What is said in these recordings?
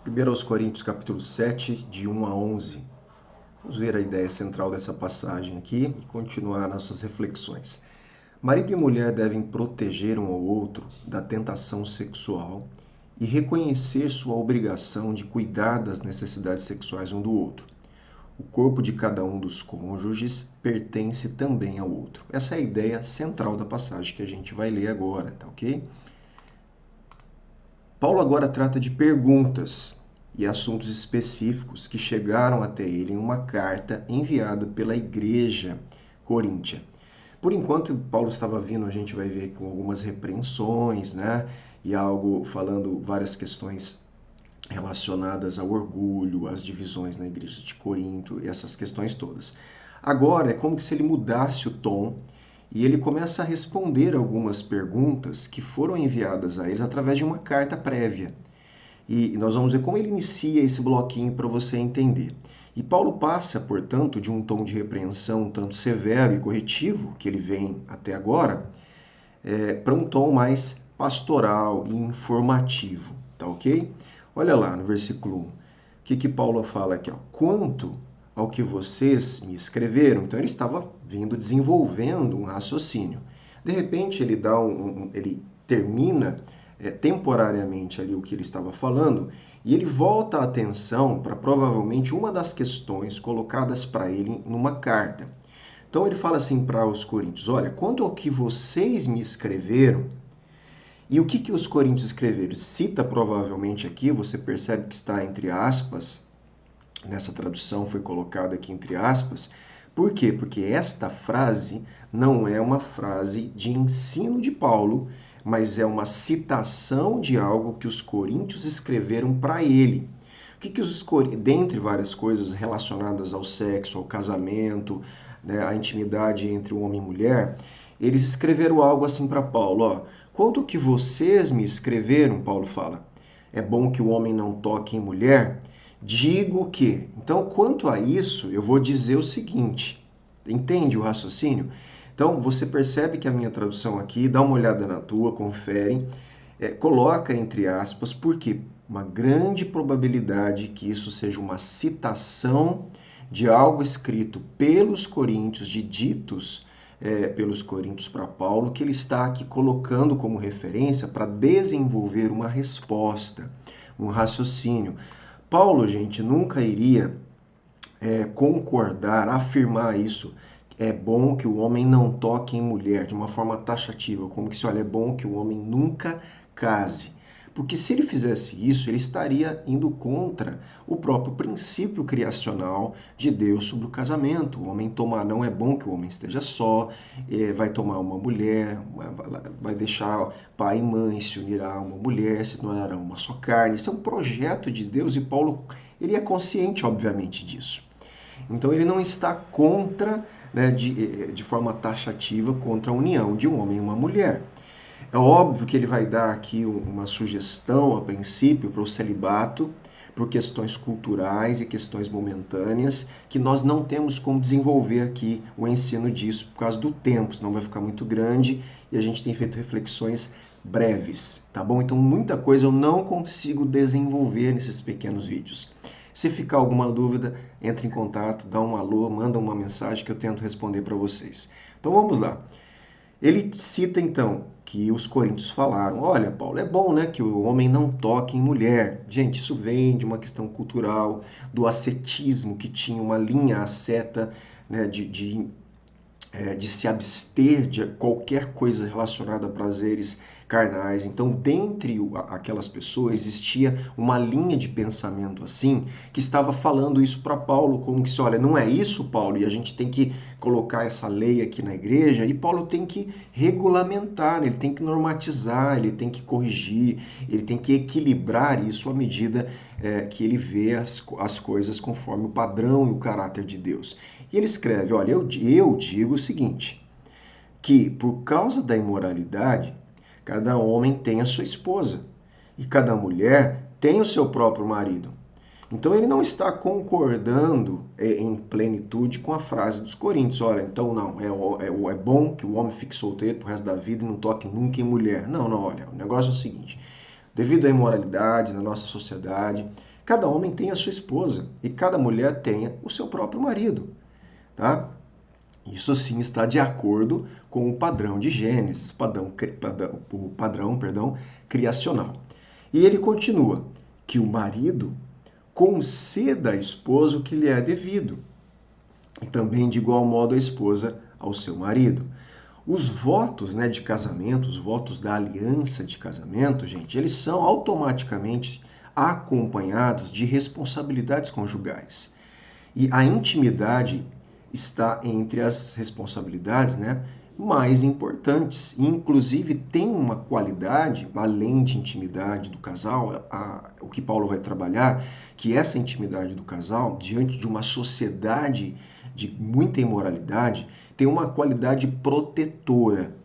1 aos Coríntios, capítulo 7, de 1 a 11. Vamos ver a ideia central dessa passagem aqui e continuar nossas reflexões. Marido e mulher devem proteger um ao outro da tentação sexual e reconhecer sua obrigação de cuidar das necessidades sexuais um do outro. O corpo de cada um dos cônjuges pertence também ao outro. Essa é a ideia central da passagem que a gente vai ler agora, tá ok? Paulo agora trata de perguntas e assuntos específicos que chegaram até ele em uma carta enviada pela igreja coríntia. Por enquanto, Paulo estava vindo, a gente vai ver com algumas repreensões, né? E algo falando várias questões relacionadas ao orgulho, às divisões na igreja de Corinto e essas questões todas. Agora é como se ele mudasse o tom e ele começa a responder algumas perguntas que foram enviadas a ele através de uma carta prévia. E nós vamos ver como ele inicia esse bloquinho para você entender. E Paulo passa, portanto, de um tom de repreensão um tanto severo e corretivo, que ele vem até agora, para um tom mais pastoral e informativo, tá ok? Olha lá no versículo 1, o que Paulo fala aqui? Ó? Quanto ao que vocês me escreveram. Então ele estava vindo desenvolvendo um raciocínio. De repente ele termina temporariamente ali o que ele estava falando e ele volta a atenção para provavelmente uma das questões colocadas para ele numa carta. Então ele fala assim para os coríntios, olha, quanto ao que vocês me escreveram, e o que os coríntios escreveram? Cita provavelmente aqui, você percebe que está entre aspas, nessa tradução foi colocado aqui entre aspas. Por quê? Porque esta frase não é uma frase de ensino de Paulo, mas é uma citação de algo que os coríntios escreveram para ele. O que os coríntios, dentre várias coisas relacionadas ao sexo, ao casamento, né, à intimidade entre o homem e mulher, eles escreveram algo assim para Paulo, ó, quanto que vocês me escreveram, Paulo fala, é bom que o homem não toque em mulher, digo que. Então, quanto a isso, eu vou dizer o seguinte, entende o raciocínio? Então, você percebe que a minha tradução aqui, dá uma olhada na tua, confere, coloca entre aspas, porque uma grande probabilidade que isso seja uma citação de algo escrito pelos coríntios, de ditos pelos coríntios para Paulo, que ele está aqui colocando como referência para desenvolver uma resposta, um raciocínio. Paulo, gente, nunca iria concordar, afirmar isso. É bom que o homem não toque em mulher, de uma forma taxativa, como que se olha, é bom que o homem nunca case. Porque se ele fizesse isso, ele estaria indo contra o próprio princípio criacional de Deus sobre o casamento. O homem tomar, não é bom que o homem esteja só, vai tomar uma mulher, vai deixar pai e mãe, se unirá a uma mulher, se tornarão uma só carne. Isso é um projeto de Deus e Paulo ele é consciente, obviamente, disso. Então ele não está contra, né, de forma taxativa, contra a união de um homem e uma mulher. É óbvio que ele vai dar aqui uma sugestão, a princípio, para o celibato, por questões culturais e questões momentâneas, que nós não temos como desenvolver aqui o ensino disso por causa do tempo, senão vai ficar muito grande e a gente tem feito reflexões breves, tá bom? Então muita coisa eu não consigo desenvolver nesses pequenos vídeos. Se ficar alguma dúvida, entre em contato, dá um alô, manda uma mensagem que eu tento responder para vocês. Então vamos lá. Ele cita então que os coríntios falaram, olha Paulo, é bom, né, que o homem não toque em mulher. Gente, isso vem de uma questão cultural, do ascetismo, que tinha uma linha asceta, né, de se abster de qualquer coisa relacionada a prazeres carnais. Então, dentre aquelas pessoas, existia uma linha de pensamento assim, que estava falando isso para Paulo, como que se, olha, não é isso, Paulo, e a gente tem que colocar essa lei aqui na igreja, e Paulo tem que regulamentar, ele tem que normatizar, ele tem que corrigir, ele tem que equilibrar isso à medida que ele vê as coisas conforme o padrão e o caráter de Deus. E ele escreve, olha, eu digo o seguinte, que por causa da imoralidade, cada homem tem a sua esposa e cada mulher tem o seu próprio marido. Então ele não está concordando em plenitude com a frase dos coríntios. Olha, então não, é bom que o homem fique solteiro pro resto da vida e não toque nunca em mulher. Não, olha, o negócio é o seguinte, devido à imoralidade na nossa sociedade, cada homem tem a sua esposa e cada mulher tenha o seu próprio marido, tá? Isso sim está de acordo com o padrão de Gênesis, o padrão, criacional. E ele continua que o marido conceda à esposa o que lhe é devido, e também de igual modo a esposa ao seu marido. Os votos, né, de casamento, os votos da aliança de casamento, gente, eles são automaticamente acompanhados de responsabilidades conjugais. E a intimidade está entre as responsabilidades, né, mais importantes. E, inclusive, tem uma qualidade, além de intimidade do casal, o que Paulo vai trabalhar, que essa intimidade do casal, diante de uma sociedade de muita imoralidade, tem uma qualidade protetora,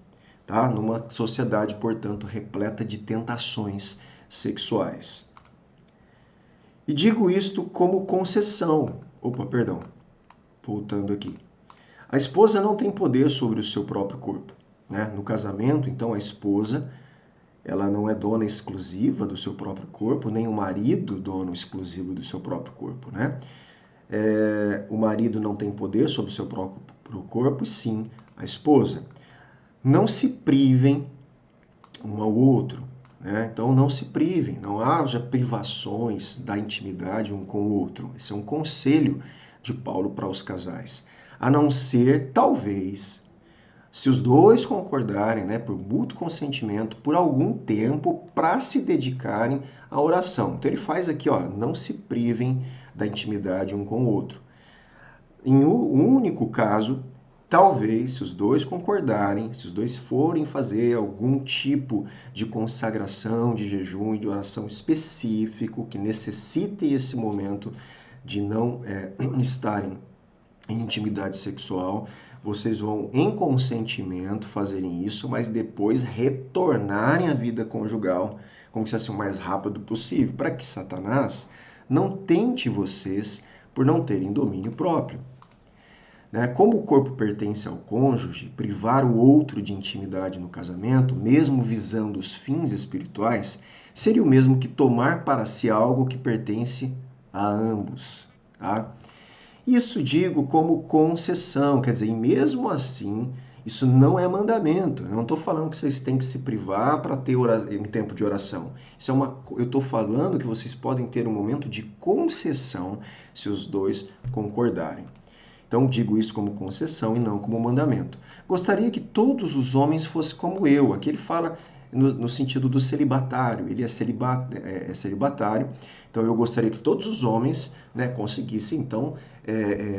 tá? Numa sociedade, portanto, repleta de tentações sexuais. E digo isto como concessão. Voltando aqui. A esposa não tem poder sobre o seu próprio corpo, né? No casamento, então, a esposa, ela não é dona exclusiva do seu próprio corpo, nem o marido dono exclusivo do seu próprio corpo, né? O marido não tem poder sobre o seu próprio corpo, e sim a esposa. Não se privem um ao outro, né? Então não se privem, não haja privações da intimidade um com o outro. Esse é um conselho de Paulo para os casais. A não ser, talvez, se os dois concordarem, né, por mútuo consentimento, por algum tempo, para se dedicarem à oração. Então ele faz aqui, ó, não se privem da intimidade um com o outro. Em um único caso, talvez, se os dois concordarem, se os dois forem fazer algum tipo de consagração, de jejum e de oração específico que necessite esse momento de não estarem em intimidade sexual, vocês vão, em consentimento, fazerem isso, mas depois retornarem à vida conjugal, como se fosse o mais rápido possível, para que Satanás não tente vocês por não terem domínio próprio. Como o corpo pertence ao cônjuge, privar o outro de intimidade no casamento, mesmo visando os fins espirituais, seria o mesmo que tomar para si algo que pertence a ambos. Tá? Isso digo como concessão, quer dizer, e mesmo assim, isso não é mandamento. Eu não estou falando que vocês têm que se privar para ter um tempo de oração. Eu estou falando que vocês podem ter um momento de concessão se os dois concordarem. Então, digo isso como concessão e não como mandamento. Gostaria que todos os homens fossem como eu. Aqui ele fala no sentido do celibatário. Ele é celibatário. Então, eu gostaria que todos os homens, né, conseguissem, então,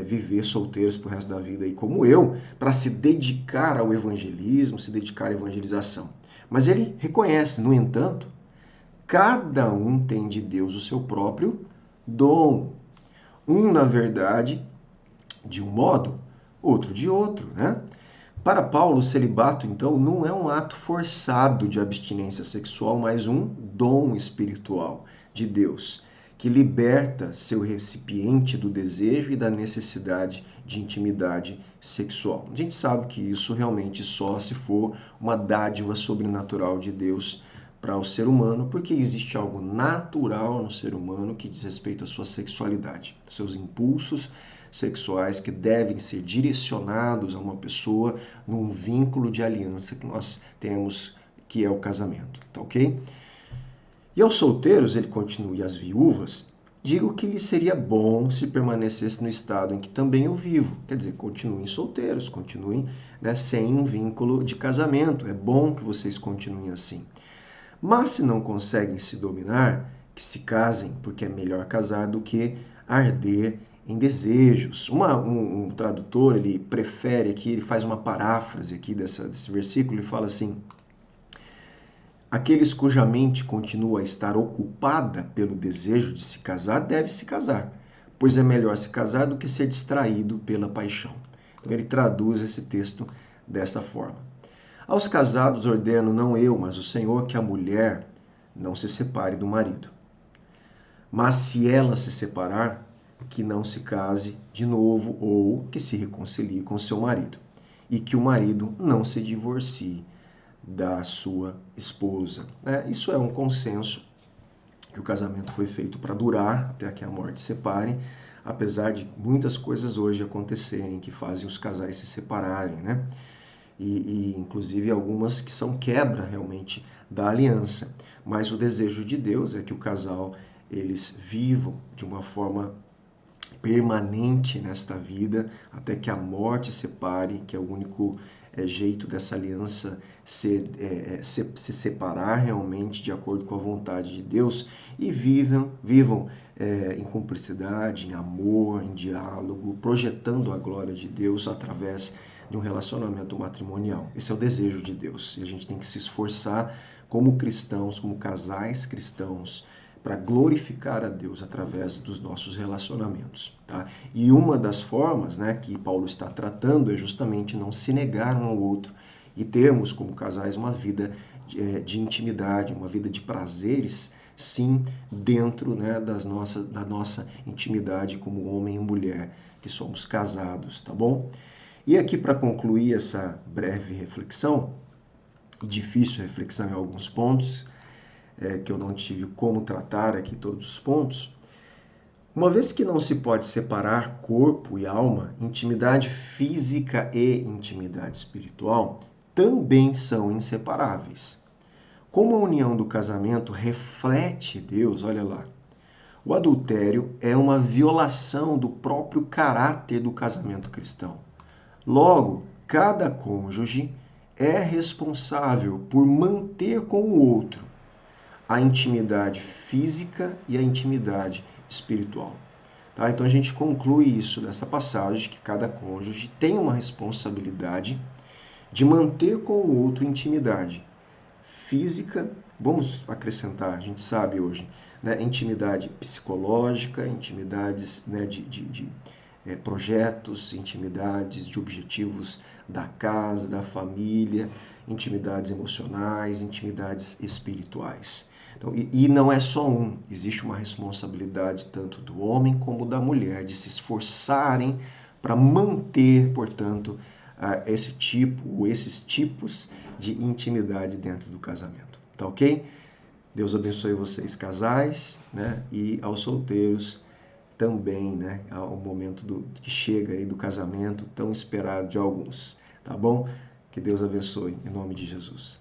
viver solteiros pro resto da vida aí, como eu, para se dedicar ao evangelismo, se dedicar à evangelização. Mas ele reconhece, no entanto, cada um tem de Deus o seu próprio dom. Na verdade, de um modo, outro de outro, né? Para Paulo, o celibato, então, não é um ato forçado de abstinência sexual, mas um dom espiritual de Deus, que liberta seu recipiente do desejo e da necessidade de intimidade sexual. A gente sabe que isso realmente só se for uma dádiva sobrenatural de Deus para o ser humano, porque existe algo natural no ser humano que diz respeito à sua sexualidade, seus impulsos sexuais que devem ser direcionados a uma pessoa num vínculo de aliança que nós temos, que é o casamento, tá ok? E aos solteiros, ele continua, e às viúvas, digo que lhes seria bom se permanecesse no estado em que também eu vivo. Quer dizer, continuem solteiros, continuem, né, sem um vínculo de casamento. É bom que vocês continuem assim. Mas se não conseguem se dominar, que se casem, porque é melhor casar do que arder em desejos. Um tradutor, ele prefere aqui, ele faz uma paráfrase aqui desse versículo e fala assim: aqueles cuja mente continua a estar ocupada pelo desejo de se casar, deve se casar, pois é melhor se casar do que ser distraído pela paixão. Então ele traduz esse texto dessa forma. Aos casados ordeno, não eu, mas o Senhor, que a mulher não se separe do marido. Mas se ela se separar, que não se case de novo ou que se reconcilie com seu marido. E que o marido não se divorcie da sua esposa. Isso é um consenso que o casamento foi feito para durar até que a morte separe, apesar de muitas coisas hoje acontecerem que fazem os casais se separarem, né? E inclusive algumas que são quebra realmente da aliança. Mas o desejo de Deus é que o casal eles vivam de uma forma permanente nesta vida, até que a morte separe, que é o único jeito dessa aliança se separar realmente de acordo com a vontade de Deus, e vivam em cumplicidade, em amor, em diálogo, projetando a glória de Deus através de um relacionamento matrimonial. Esse é o desejo de Deus, e a gente tem que se esforçar como cristãos, como casais cristãos, para glorificar a Deus através dos nossos relacionamentos. Tá? E uma das formas, né, que Paulo está tratando é justamente não se negar um ao outro e termos como casais uma vida de intimidade, uma vida de prazeres, sim, dentro, né, da nossa intimidade como homem e mulher, que somos casados, tá bom? E aqui, para concluir essa breve reflexão, e difícil reflexão em alguns pontos, que eu não tive como tratar aqui todos os pontos, uma vez que não se pode separar corpo e alma, intimidade física e intimidade espiritual também são inseparáveis. Como a união do casamento reflete Deus, olha lá, o adultério é uma violação do próprio caráter do casamento cristão. Logo, cada cônjuge é responsável por manter com o outro a intimidade física e a intimidade espiritual. Tá? Então a gente conclui isso dessa passagem, que cada cônjuge tem uma responsabilidade de manter com o outro intimidade física, vamos acrescentar, a gente sabe hoje, né, intimidade psicológica, intimidades, né, de projetos, intimidades de objetivos da casa, da família, intimidades emocionais, intimidades espirituais. Então, e não é só um, existe uma responsabilidade tanto do homem como da mulher de se esforçarem para manter, portanto, esse tipo ou esses tipos de intimidade dentro do casamento. Tá ok? Deus abençoe vocês, casais, né? E aos solteiros também, né? Ao momento que chega aí do casamento tão esperado de alguns. Tá bom? Que Deus abençoe, em nome de Jesus.